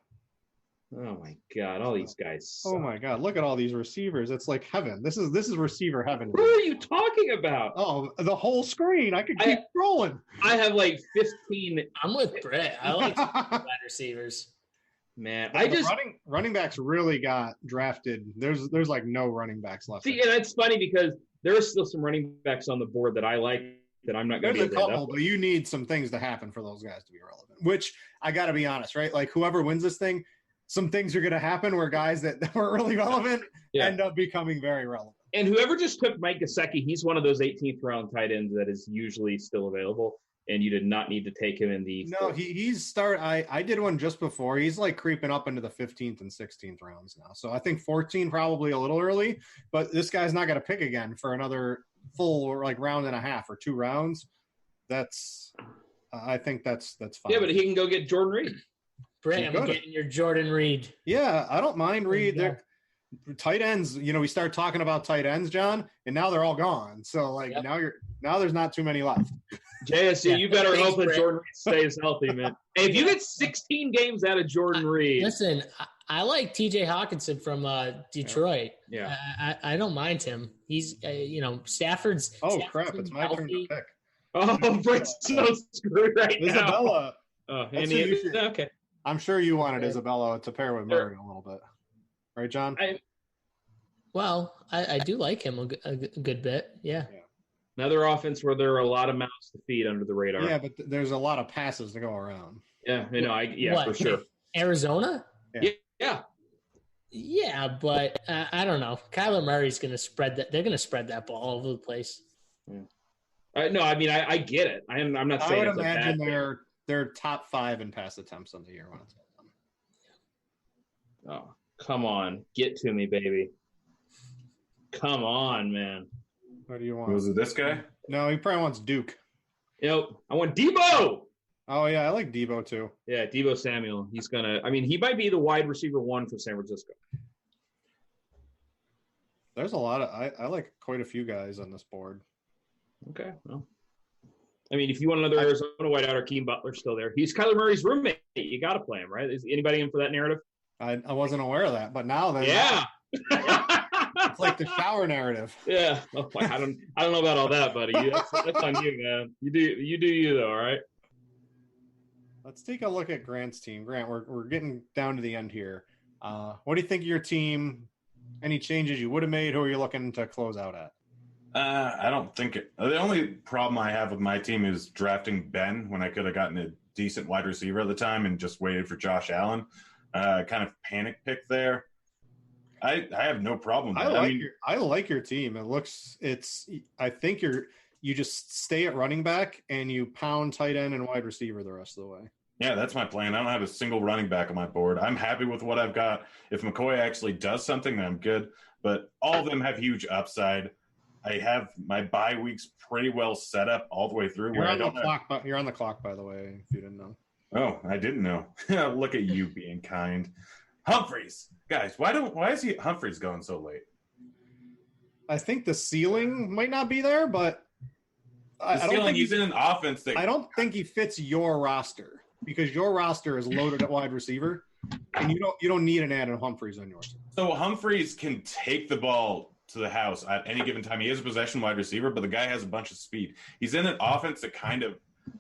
Oh my God! All these guys. Suck. Oh my God! Look at all these receivers. It's like heaven. This is receiver heaven. Who are you talking about? Oh, the whole screen. I could keep scrolling. I have like 15. I'm with Brett. I like wide receivers. Man, running backs really got drafted. There's like no running backs left. See, and it's funny because there are still some running backs on the board that I like that I'm not going to. There's a couple, but you need some things to happen for those guys to be relevant. Which I got to be honest, right? Like whoever wins this thing, some things are going to happen where guys that weren't really relevant end up becoming very relevant. And whoever just took Mike Gesicki, he's one of those 18th round tight ends that is usually still available, and you did not need to take him in the. No, I did one just before. He's like creeping up into the 15th and 16th rounds now. So I think 14 probably a little early, but this guy's not going to pick again for another full like round and a half or 2 rounds. I think that's fine. Yeah, but he can go get Jordan Reed. Brett, I'm getting your Jordan Reed. Yeah, I don't mind Reed. They're tight ends. We start talking about tight ends, John, and now they're all gone. So like now there's not too many left. JSC, you better hope that Jordan Reed stays healthy, man. Hey, if you get 16 games out of Jordan Reed, listen, I like T.J. Hawkinson from Detroit. Yeah, I don't mind him. He's Stafford's. Crap! It's my turn to pick. Oh, Brett's so screwed right now. Isabella. Okay. I'm sure you wanted Isabella to pair with Murray a little bit. Right, John? I do like him a good bit. Yeah. Another offense where there are a lot of mouths to feed under the radar. Yeah, but there's a lot of passes to go around. Yeah, for sure. Arizona? Yeah. Yeah, but I don't know. Kyler Murray's going to spread that. They're going to spread that ball all over the place. Yeah. No, I mean, I get it. I'm not saying I would imagine they're top 5 in pass attempts on the year when it's done. Oh, come on. Get to me, baby. Come on, man. What do you want? Was it this guy? No, he probably wants Duke. I want Debo. Oh, yeah, I like Debo, too. Yeah, Debo Samuel. He might be the wide receiver 1 for San Francisco. There's a lot of – I like quite a few guys on this board. Okay, well. I mean, if you want another Arizona wideout, Akeem Butler's still there. He's Kyler Murray's roommate. You got to play him, right? Is anybody in for that narrative? I wasn't aware of that, but now that it's like the shower narrative. Yeah, I don't know about all that, buddy. That's on you, man. You do you though, all right? Let's take a look at Grant's team. Grant, we're getting down to the end here. What do you think of your team? Any changes you would have made? Who are you looking to close out at? I don't think it. The only problem I have with my team is drafting Ben when I could have gotten a decent wide receiver at the time and just waited for Josh Allen. Kind of panic pick there. I have no problem with I like your team. I think you just stay at running back and you pound tight end and wide receiver the rest of the way. Yeah, that's my plan. I don't have a single running back on my board. I'm happy with what I've got. If McCoy actually does something, then I'm good. But all of them have huge upside. I have my bye weeks pretty well set up all the way through. You're on the clock, by the way, if you didn't know. Oh, I didn't know. Look at you being kind. Humphreys. Guys, why is Humphreys going so late? I think the ceiling might not be there, but I don't think he's in an offense that I don't think he fits your roster because your roster is loaded at wide receiver, and you don't need an Adam Humphries on yours. So Humphries can take the ball to the house at any given time. He is a possession wide receiver, but the guy has a bunch of speed. He's in an offense that kind of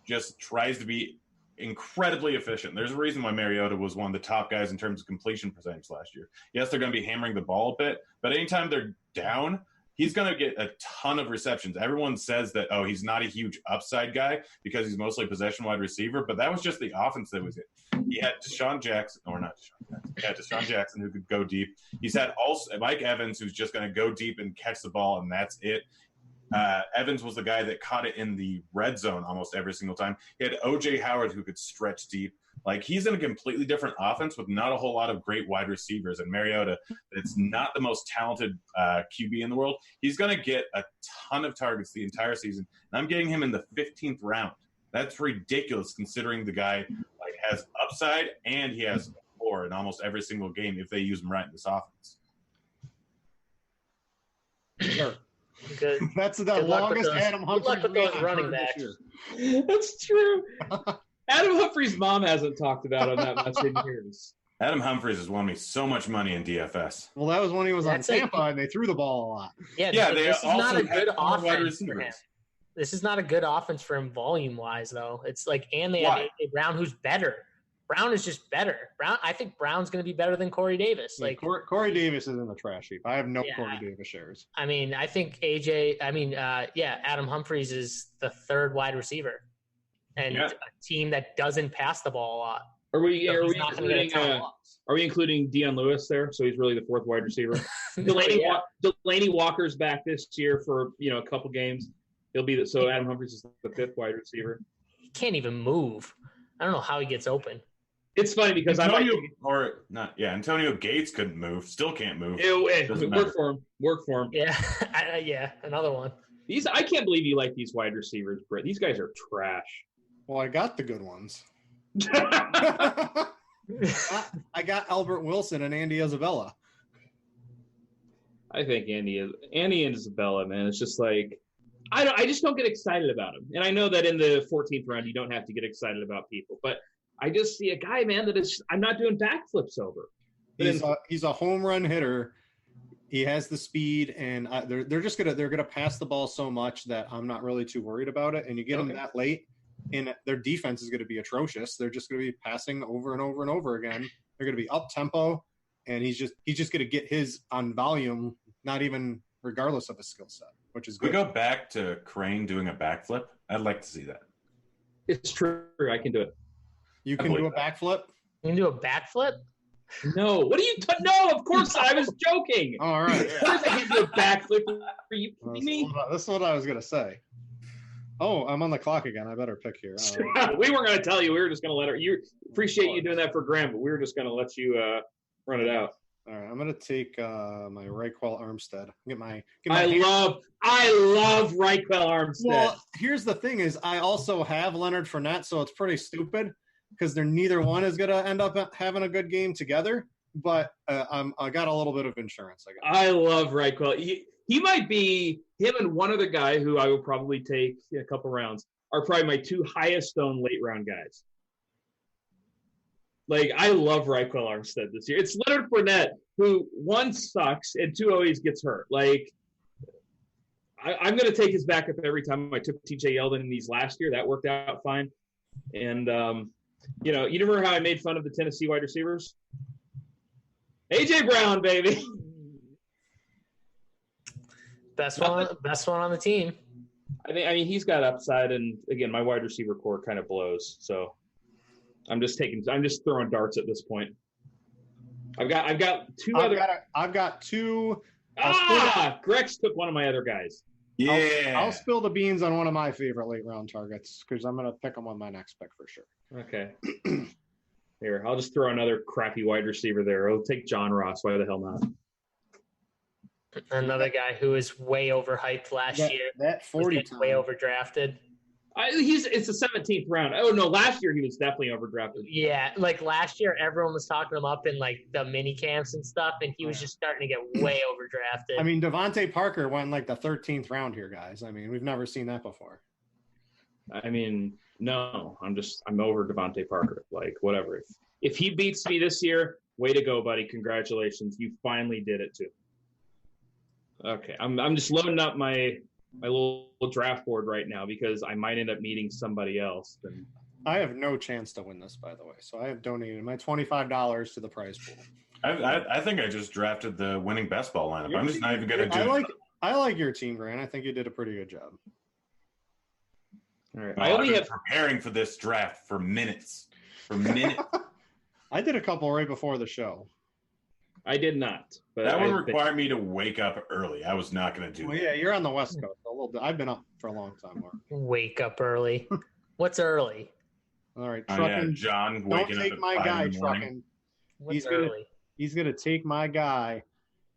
just tries to be incredibly efficient. There's a reason why Mariota was one of the top guys in terms of completion percentage last year. Yes, they're going to be hammering the ball a bit, but anytime they're down, he's going to get a ton of receptions. Everyone says that, oh, he's not a huge upside guy because he's mostly possession wide receiver, but that was just the offense that was it. He had Deshaun Jackson who could go deep. He's had also Mike Evans, who's just going to go deep and catch the ball, and that's it. Evans was the guy that caught it in the red zone almost every single time. He had O.J. Howard, who could stretch deep. Like, he's in a completely different offense with not a whole lot of great wide receivers. And Mariota, it's not the most talented QB in the world. He's going to get a ton of targets the entire season. And I'm getting him in the 15th round. That's ridiculous considering the guy has upside and he has floor in almost every single game if they use him right in this offense. Sure. Good. That's the longest Adam Humphries running backs. That's true. Adam Humphries' mom hasn't talked about him that much in years. Adam Humphries has won me so much money in DFS. Well, that was when he was on Tampa and they threw the ball a lot. Yeah, this is not a good offense for him. This is not a good offense for him volume-wise, though. It's like, and they have A.J. Brown, who's better. Brown is just better. I think Brown's going to be better than Corey Davis. Like Corey Davis is in the trash heap. I have no Corey Davis shares. I mean, I think Adam Humphries is the third wide receiver, and a team that doesn't pass the ball a lot. Are we including Deion Lewis there? So he's really the fourth wide receiver. Delaney Walker's back this year for a couple games. He'll be so Adam Humphries is the fifth wide receiver. He can't even move. I don't know how he gets open. It's funny because Antonio Gates couldn't move, still can't move. Work for him. Yeah, another one. I can't believe you like these wide receivers, Britt. These guys are trash. Well, I got the good ones. I got Albert Wilson and Andy Isabella. I think Andy and Isabella, man. It's just like I just don't get excited about him. And I know that in the 14th round you don't have to get excited about people, but I just see a guy, man, that is I'm not doing backflips over. He's a home run hitter. He has the speed, and they're gonna pass the ball so much that I'm not really too worried about it. And you get him that late, and their defense is going to be atrocious. They're just going to be passing over and over and over again. They're going to be up tempo, and he's just going to get his on volume, not even regardless of his skill set, which is good. We go back to Crane doing a backflip. I'd like to see that. It's true. I can do it. You can do a backflip? You can do a backflip? No. What are you no, of course I was joking. All right. Of course I can do a backflip. Are you kidding me? This is what I was going to say. Oh, I'm on the clock again. I better pick here. We weren't going to tell you. We were just going to let her. You appreciate you doing that for Graham, but we were just going to let you run it out. All right, I'm going to take my Raquel Armstead. I love Raquel Armstead. Well, here's the thing is I also have Leonard Fournette, so it's pretty stupid because neither one is going to end up having a good game together. But I got a little bit of insurance. I love Raquel. He might be him and one other guy who I will probably take in a couple rounds are probably my two highest owned late round guys. Like, I love Raquel Armstead this year. It's Leonard Fournette, who, one, sucks, and two, always gets hurt. Like, I'm going to take his backup every time. I took TJ Yeldon in these last year. That worked out fine. And, you remember how I made fun of the Tennessee wide receivers? A.J. Brown, baby. Best one on the team. I mean, he's got upside, and, again, my wide receiver core kind of blows, so – I'm just throwing darts at this point. I've got two other. I've got two. Grex took one of my other guys. Yeah. I'll spill the beans on one of my favorite late round targets because I'm going to pick them on my next pick for sure. Okay. Here, I'll just throw another crappy wide receiver there. I'll take John Ross. Why the hell not? Another guy who was way overhyped last year. That 40 way overdrafted. It's the 17th round. Oh no, last year he was definitely overdrafted. Yeah, like last year everyone was talking him up in like the mini camps and stuff, and he was just starting to get way overdrafted. I mean, Devontae Parker went like the 13th round here, guys. I mean, we've never seen that before. I mean, no, I'm over Devontae Parker. Like, whatever. If he beats me this year, way to go, buddy. Congratulations. You finally did it too. Okay. I'm just loading up my little draft board right now because I might end up meeting somebody else. And I have no chance to win this, by the way. So I have donated my $25 to the prize pool. I think I just drafted the winning best ball lineup. I'm just not even going to do I like your team, Grant. I think you did a pretty good job. All right. I only have preparing for this draft for minutes. I did a couple right before the show. I did not. But that would require me to wake up early. I was not going to do that. Yeah, you're on the West Coast a little bit. I've been up for a long time, Mark. Wake up early. What's early? All right, trucking. John waking don't take up at my 5 guy in the morning. trucking. What's early? He's gonna take my guy.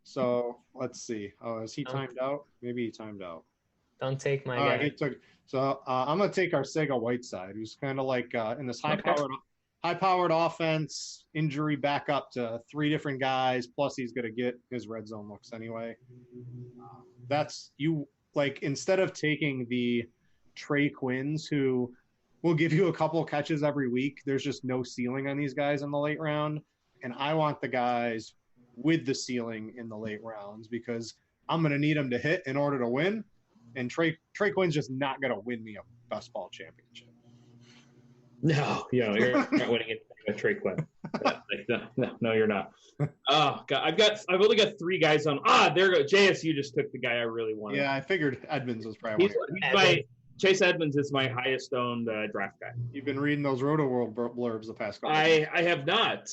So let's see. Oh, is he timed out? Maybe he timed out. Don't take my All guy. right, he took. So I'm gonna take our Sega Whiteside, who's kind of like in this high-powered offense. Injury back up to 3 different guys. Plus, he's gonna get his red zone looks anyway. That's you. Like instead of taking the Trey Quinns, who will give you a couple catches every week, there's just no ceiling on these guys in the late round. And I want the guys with the ceiling in the late rounds because I'm going to need them to hit in order to win. And Trey Quinn's just not going to win me a best ball championship. No, you're not winning it with Trey Quinn. No, you're not. Oh God, I've only got 3 guys on. There go. JSU just took the guy I really wanted. Yeah, I figured Edmonds was probably Chase Edmonds is my highest owned draft guy. You've been reading those Roto World blurbs the past couple. I have not.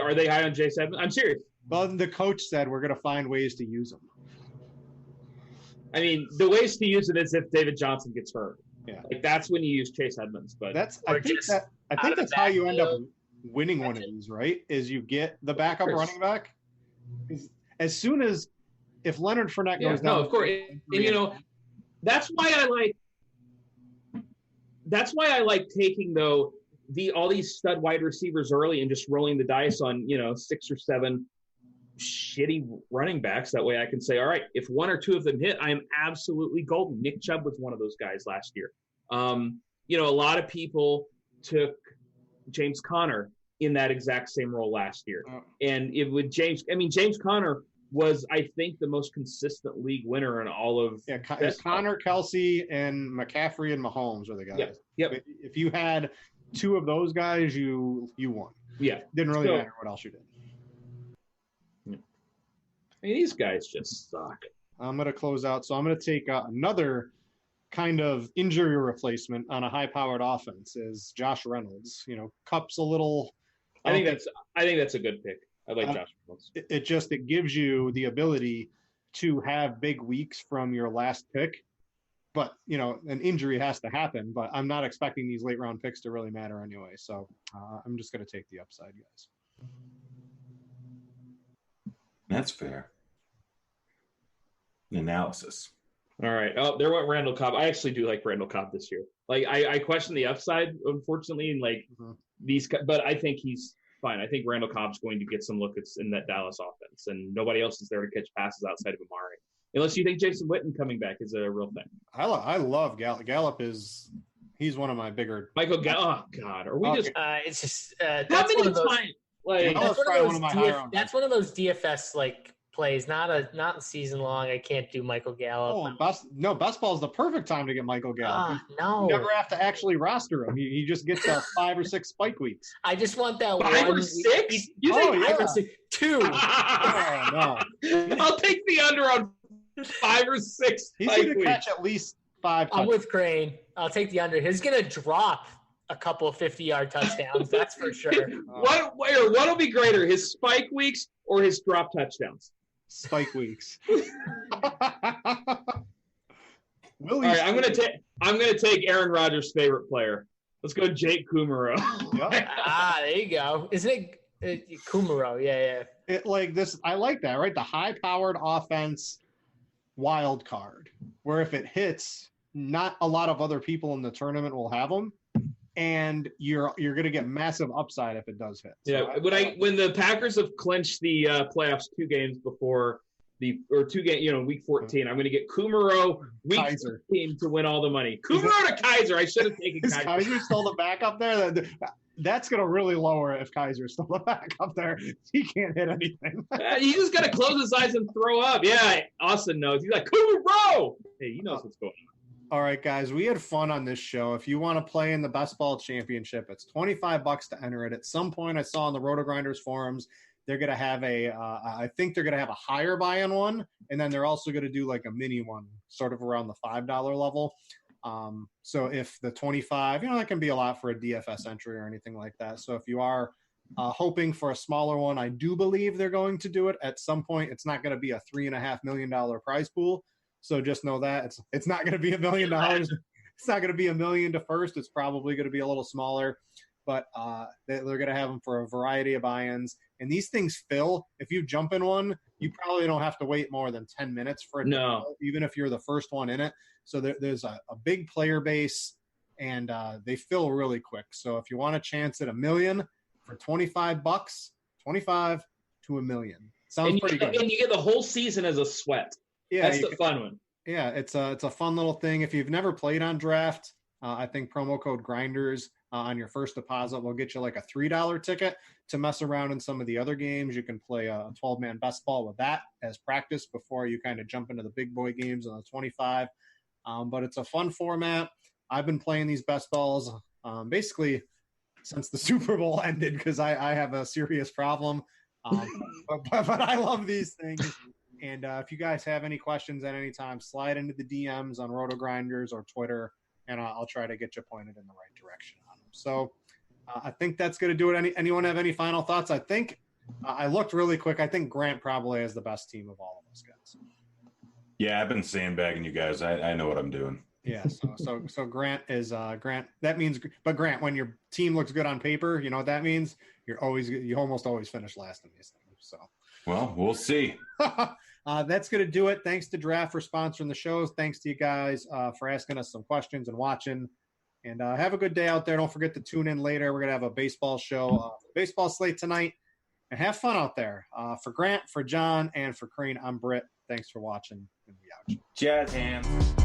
Are they high on Chase Edmonds? I'm serious. Well, the coach said we're going to find ways to use them. I mean, the ways to use it is if David Johnson gets hurt. Yeah, like that's when you use Chase Edmonds. But I think that's how you end up winning one of these, right? Is you get the backup running back. As soon as if Leonard Fournette goes down, of course, and that's why I like. That's why I like taking though all these stud wide receivers early and just rolling the dice on 6 or 7 shitty running backs. That way I can say, all right, if 1 or 2 of them hit, I am absolutely golden. Nick Chubb was one of those guys last year. A lot of people took James Conner in that exact same role last year, and James Conner was, I think, the most consistent league winner in all of. Yeah, Connor, Kelsey, and McCaffrey and Mahomes are the guys. Yep. If you had 2 of those guys, you won. Yeah. Didn't really matter what else you did. Yeah. I mean, these guys just suck. I'm going to close out. So I'm going to take another kind of injury replacement on a high-powered offense is Josh Reynolds. Kupp's a little. I think that's a good pick. I like Josh Reynolds. It gives you the ability to have big weeks from your last pick, but an injury has to happen. But I'm not expecting these late round picks to really matter anyway. So I'm just going to take the upside, guys. That's fair. Analysis. All right. Oh, there went Randall Cobb. I actually do like Randall Cobb this year. Like I question the upside, unfortunately, and these, but I think he's fine. I think Randall Cobb's going to get some looks in that Dallas offense, and nobody else is there to catch passes outside of Amari. Unless you think Jason Witten coming back is a real thing. I love Gallup. Gallup he's one of my bigger. Michael Gallup. Oh God, are we just? It's just how many times? Like that's one of those DFS plays. Not a season long. I can't do Michael Gallup. Best ball is the perfect time to get Michael Gallup. No, you never have to actually roster him. He just gets 5 or 6 spike weeks. I just want that 5 or 6. You think 5 or 6? 2. Oh no! I'll take the under on 5 or 6. He's going to catch at least 5. I'm with Crane. I'll take the under. He's going to drop a couple of 50-yard touchdowns. That's for sure. What'll be greater, his spike weeks or his drop touchdowns? Spike weeks. All right, I'm gonna take Aaron Rodgers' favorite player. Let's go, Jake Kumaro. Yep. There you go. Isn't it Kumaro? Yeah. It like this. I like that, right? The high-powered offense wild card, where if it hits, not a lot of other people in the tournament will have them, and you're going to get massive upside if it does hit. So when the Packers have clinched the playoffs 2 games before 2 game, week 14. I'm going to get Kumaro week Kaiser. 14 to win all the money. Kumaro to Kaiser. I should have taken Kaiser. Is Kaiser still the backup there? That's going to really lower it if Kaiser's still the backup there. He can't hit anything. He's just got to close his eyes and throw up. Yeah, Austin knows. He's like, Kumaro! Hey, he knows what's going on. All right, guys, we had fun on this show. If you want to play in the Best Ball Championship, it's $25 to enter it. At some point, I saw on the RotoGrinders forums, they're going to have I think they're going to have a higher buy-in one, and then they're also going to do like a mini one, sort of around the $5 level. So if the 25, that can be a lot for a DFS entry or anything like that. So if you are hoping for a smaller one, I do believe they're going to do it at some point. It's not going to be a $3.5 million prize pool. So just know that it's not going to be $1 million. It's not going to be $1 million to first. It's probably going to be a little smaller, but they're going to have them for a variety of buy-ins. And these things fill. If you jump in one, you probably don't have to wait more than 10 minutes for it. No. Even if you're the first one in it. So there's a big player base, and they fill really quick. So if you want a chance at $1 million for $25, 25 to $1 million. Sounds pretty good. And you get the whole season as a sweat. Yeah, that's the fun one. Yeah, it's a fun little thing. If you've never played on Draft, I think promo code Grinders on your first deposit will get you like a $3 ticket to mess around in some of the other games. You can play a 12-man best ball with that as practice before you kind of jump into the big boy games on the 25. But it's a fun format. I've been playing these best balls basically since the Super Bowl ended because I have a serious problem. But I love these things. And if you guys have any questions at any time, slide into the DMs on RotoGrinders or Twitter, and I'll try to get you pointed in the right direction on them. So I think that's going to do it. Anyone have any final thoughts? I think I looked really quick. I think Grant probably has the best team of all of us guys. Yeah, I've been sandbagging you guys. I know what I'm doing. Yeah, so Grant is Grant. That means, but Grant, when your team looks good on paper, you know what that means? You almost always finish last in these things. So. Well, we'll see. That's going to do it. Thanks to Draft for sponsoring the shows. Thanks to you guys for asking us some questions and watching. And have a good day out there. Don't forget to tune in later. We're going to have a baseball show, baseball slate tonight. And have fun out there. For Grant, for John, and for Crane, I'm Britt. Thanks for watching. And we out. Jazz hands.